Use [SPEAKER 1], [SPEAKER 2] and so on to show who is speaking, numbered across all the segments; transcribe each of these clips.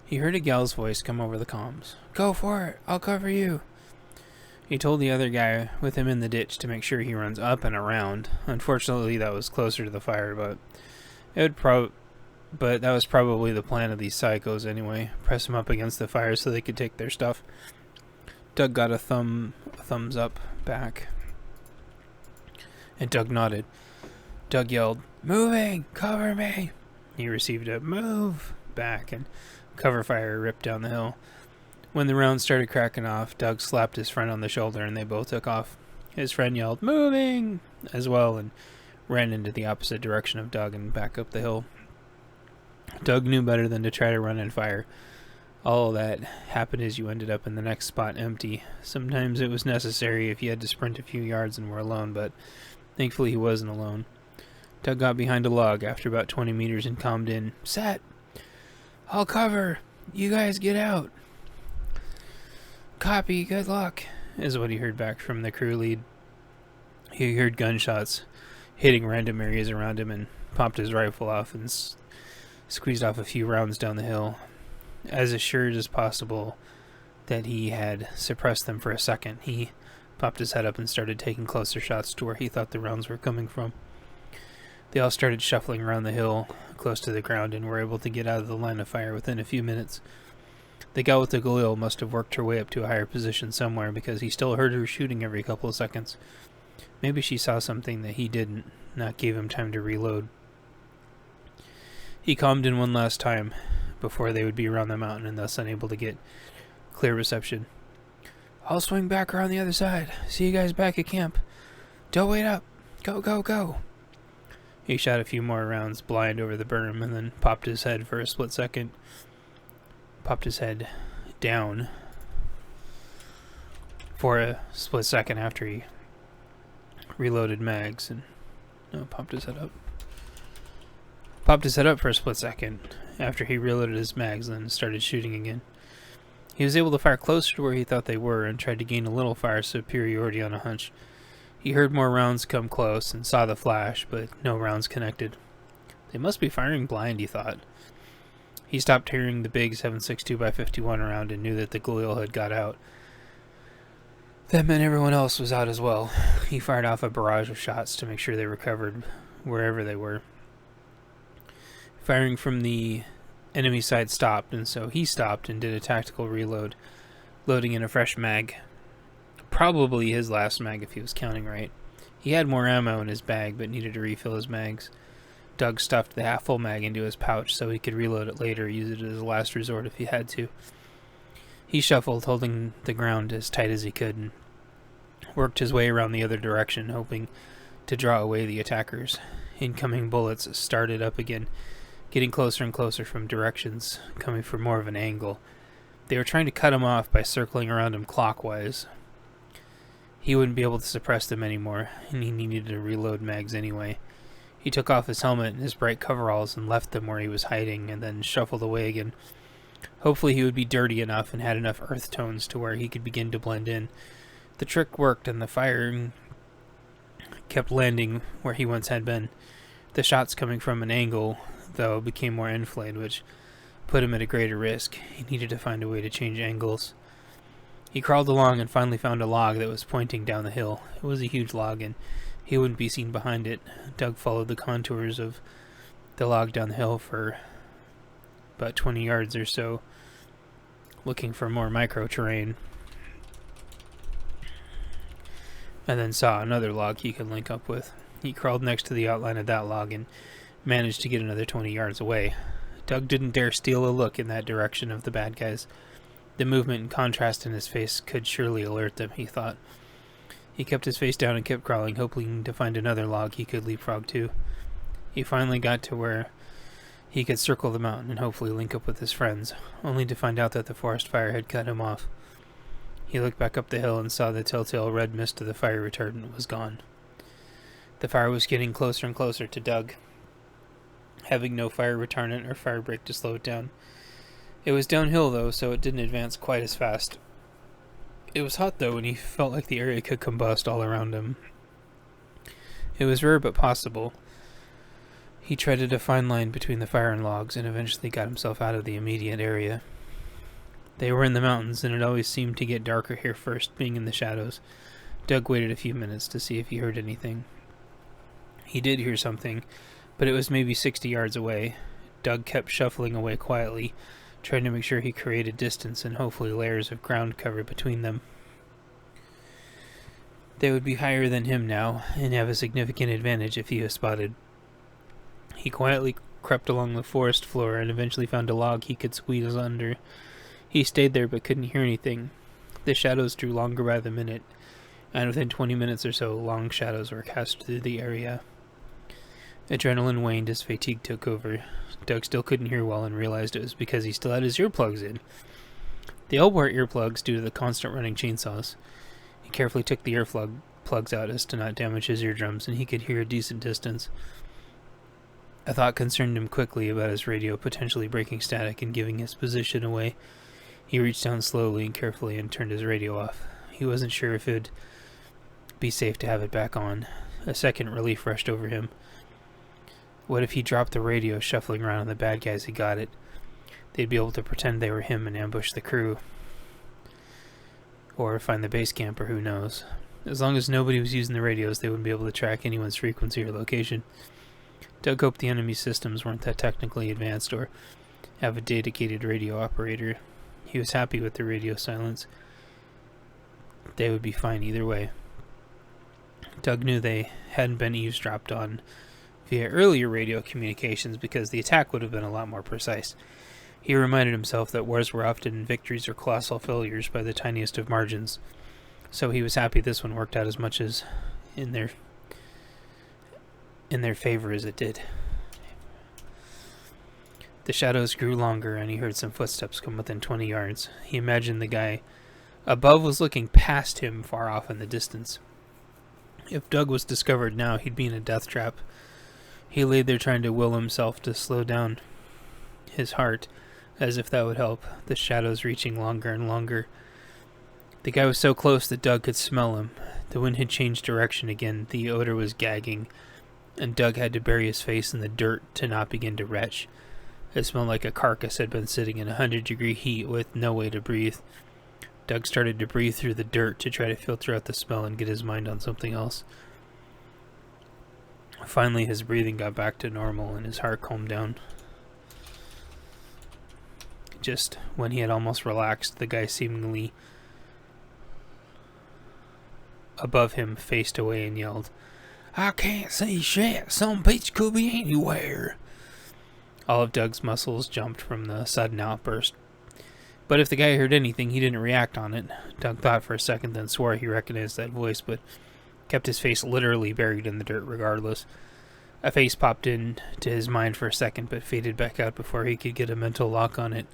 [SPEAKER 1] He heard a gal's voice come over the comms. "Go for it! I'll cover you!" He told the other guy with him in the ditch to make sure he runs up and around. Unfortunately, that was closer to the fire, but that was probably the plan of these psychos anyway. Press them up against the fire so they could take their stuff. Doug got a thumbs up back, and Doug nodded. Doug yelled, "Moving! Cover me!" He received a "move" back, and cover fire ripped down the hill. When the rounds started cracking off, Doug slapped his friend on the shoulder and they both took off. His friend yelled, "Moving!" as well, and ran into the opposite direction of Doug and back up the hill. Doug knew better than to try to run and fire. All that happened as you ended up in the next spot empty. Sometimes it was necessary if you had to sprint a few yards and were alone, but thankfully he wasn't alone. Doug got behind a log after about 20 meters and calmed in. "Set! I'll cover! You guys get out!" "Copy, good luck," is what he heard back from the crew lead. He heard gunshots hitting random areas around him and popped his rifle off and squeezed off a few rounds down the hill. As assured as possible that he had suppressed them for a second, he popped his head up and started taking closer shots to where he thought the rounds were coming from. They all started shuffling around the hill close to the ground and were able to get out of the line of fire within a few minutes. The gal with the Galil must have worked her way up to a higher position somewhere because he still heard her shooting every couple of seconds. Maybe she saw something that he didn't, not gave him time to reload. He calmed in one last time before they would be around the mountain and thus unable to get clear reception. "I'll swing back around the other side. See you guys back at camp. Don't wait up. Go, go, go." He shot a few more rounds blind over the berm and then popped his head for a split second. Popped his head down for a split second after he reloaded mags and popped his head up. Popped his head up for a split second after he reloaded his mags and then started shooting again. He was able to fire closer to where he thought they were and tried to gain a little fire superiority on a hunch. He heard more rounds come close and saw the flash, but no rounds connected. They must be firing blind, he thought. He stopped hearing the big 7.62x51 around and knew that the Galil had got out. That meant everyone else was out as well. He fired off a barrage of shots to make sure they recovered wherever they were. Firing from the enemy side stopped, and so he stopped and did a tactical reload, loading in a fresh mag. Probably his last mag if he was counting right. He had more ammo in his bag, but needed to refill his mags. Doug stuffed the half-full mag into his pouch so he could reload it later, use it as a last resort if he had to. He shuffled, holding the ground as tight as he could, and worked his way around the other direction, hoping to draw away the attackers. Incoming bullets started up again, getting closer and closer from directions, coming from more of an angle. They were trying to cut him off by circling around him clockwise. He wouldn't be able to suppress them anymore, and he needed to reload mags anyway. He took off his helmet and his bright coveralls and left them where he was hiding, and then shuffled away again. Hopefully he would be dirty enough and had enough earth tones to where he could begin to blend in. The trick worked, and the fire kept landing where he once had been. The shots coming from an angle, though, became more enfilade, which put him at a greater risk. He needed to find a way to change angles. He crawled along and finally found a log that was pointing down the hill. It was a huge log, and he wouldn't be seen behind it. Doug followed the contours of the log down the hill for about 20 yards or so, looking for more micro-terrain, and then saw another log he could link up with. He crawled next to the outline of that log and managed to get another 20 yards away. Doug didn't dare steal a look in that direction of the bad guys. The movement and contrast in his face could surely alert them, he thought. He kept his face down and kept crawling, hoping to find another log he could leapfrog to. He finally got to where he could circle the mountain and hopefully link up with his friends, only to find out that the forest fire had cut him off. He looked back up the hill and saw the telltale red mist of the fire retardant was gone. The fire was getting closer and closer to Doug, having no fire retardant or fire break to slow it down. It was downhill, though, so it didn't advance quite as fast. It was hot, though, and he felt like the area could combust all around him. It was rare but possible. He treaded a fine line between the fire and logs and eventually got himself out of the immediate area. They were in the mountains, and it always seemed to get darker here first, being in the shadows. Doug waited a few minutes to see if he heard anything. He did hear something, but it was maybe 60 yards away. Doug kept shuffling away quietly, trying to make sure he created distance and hopefully layers of ground cover between them. They would be higher than him now, and have a significant advantage if he was spotted. He quietly crept along the forest floor and eventually found a log he could squeeze under. He stayed there but couldn't hear anything. The shadows drew longer by the minute, and within 20 minutes or so, long shadows were cast through the area. Adrenaline waned as fatigue took over. Doug still couldn't hear well and realized it was because he still had his earplugs in. They all wore earplugs due to the constant running chainsaws. He carefully took the earplugs out as to not damage his eardrums, and he could hear a decent distance. A thought concerned him quickly about his radio potentially breaking static and giving his position away. He reached down slowly and carefully and turned his radio off. He wasn't sure if it'd be safe to have it back on. A second relief rushed over him. What if he dropped the radio, shuffling around and the bad guys had got it? They'd be able to pretend they were him and ambush the crew. Or find the base camp, or who knows. As long as nobody was using the radios, they wouldn't be able to track anyone's frequency or location. Doug hoped the enemy systems weren't that technically advanced or have a dedicated radio operator. He was happy with the radio silence. They would be fine either way. Doug knew they hadn't been eavesdropped on via earlier radio communications because the attack would have been a lot more precise. He reminded himself that wars were often victories or colossal failures by the tiniest of margins, so he was happy this one worked out as much as in their favor as it did. The shadows grew longer, and he heard some footsteps come within 20 yards. He imagined the guy above was looking past him far off in the distance. If Doug was discovered now, he'd be in a death trap. He lay there trying to will himself to slow down his heart, as if that would help, the shadows reaching longer and longer. The guy was so close that Doug could smell him. The wind had changed direction again. The odor was gagging, and Doug had to bury his face in the dirt to not begin to retch. It smelled like a carcass had been sitting in 100-degree heat with no way to breathe. Doug started to breathe through the dirt to try to filter out the smell and get his mind on something else. Finally, his breathing got back to normal and his heart calmed down. Just when he had almost relaxed, the guy seemingly above him faced away and yelled, "I can't see shit. Some bitch could be anywhere." All of Doug's muscles jumped from the sudden outburst. But if the guy heard anything, he didn't react on it. Doug thought for a second, then swore he recognized that voice, but kept his face literally buried in the dirt regardless. A face popped into his mind for a second, but faded back out before he could get a mental lock on it.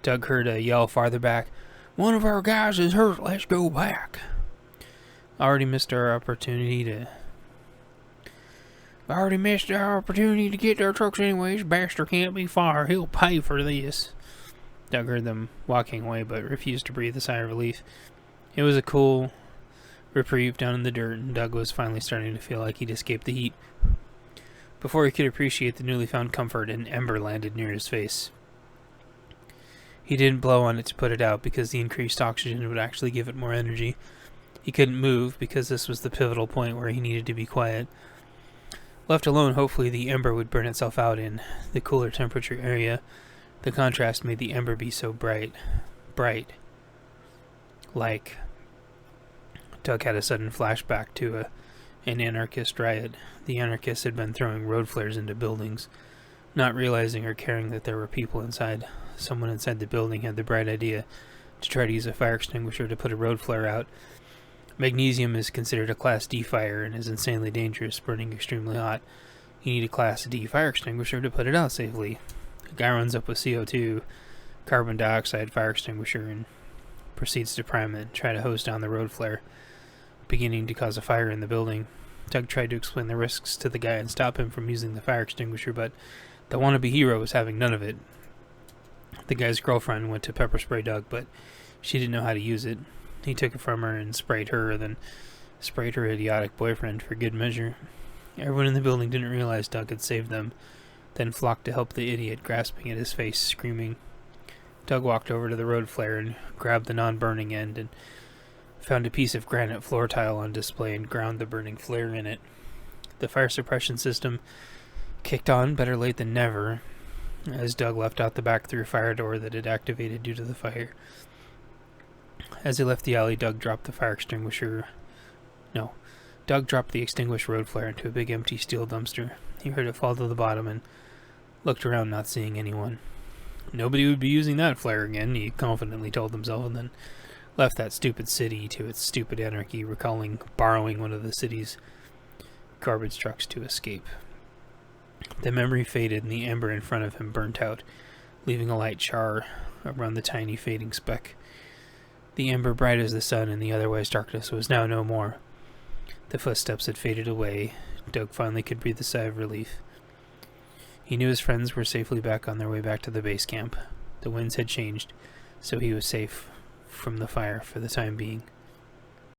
[SPEAKER 1] Doug heard a yell farther back, "One of our guys is hurt, let's go back." Already missed our opportunity to get their trucks anyways. Baxter can't be fired. He'll pay for this. Doug heard them walking away, but refused to breathe a sigh of relief. It was a cool reprieve down in the dirt, and Doug was finally starting to feel like he'd escaped the heat. Before he could appreciate the newly found comfort, an ember landed near his face. He didn't blow on it to put it out, because the increased oxygen would actually give it more energy. He couldn't move, because this was the pivotal point where he needed to be quiet. Left alone, hopefully the ember would burn itself out in the cooler temperature area. The contrast made the ember be so bright. Like, Doug had a sudden flashback to an anarchist riot. The anarchists had been throwing road flares into buildings, not realizing or caring that there were people inside. Someone inside the building had the bright idea to try to use a fire extinguisher to put a road flare out. Magnesium is considered a Class D fire and is insanely dangerous, burning extremely hot. You need a Class D fire extinguisher to put it out safely. A guy runs up with CO2, carbon dioxide fire extinguisher, and proceeds to prime it and try to hose down the road flare, beginning to cause a fire in the building. Doug tried to explain the risks to the guy and stop him from using the fire extinguisher, but the wannabe hero was having none of it. The guy's girlfriend went to pepper spray Doug, but she didn't know how to use it. He took it from her and sprayed her, then sprayed her idiotic boyfriend for good measure. Everyone in the building didn't realize Doug had saved them, then flocked to help the idiot, grasping at his face, screaming. Doug walked over to the road flare and grabbed the non-burning end and found a piece of granite floor tile on display and ground the burning flare in it. The fire suppression system kicked on, better late than never, as Doug left out the back through fire door that had activated due to the fire. As he left the alley, Doug dropped the extinguished road flare into a big empty steel dumpster. He heard it fall to the bottom and looked around, not seeing anyone. Nobody would be using that flare again, he confidently told himself, and then left that stupid city to its stupid anarchy, recalling borrowing one of the city's garbage trucks to escape. The memory faded and the amber in front of him burnt out, leaving a light char around the tiny fading speck. The amber, bright as the sun in the otherwise darkness, was now no more. The footsteps had faded away. Doug finally could breathe a sigh of relief. He knew his friends were safely back on their way back to the base camp. The winds had changed, so he was safe from the fire for the time being.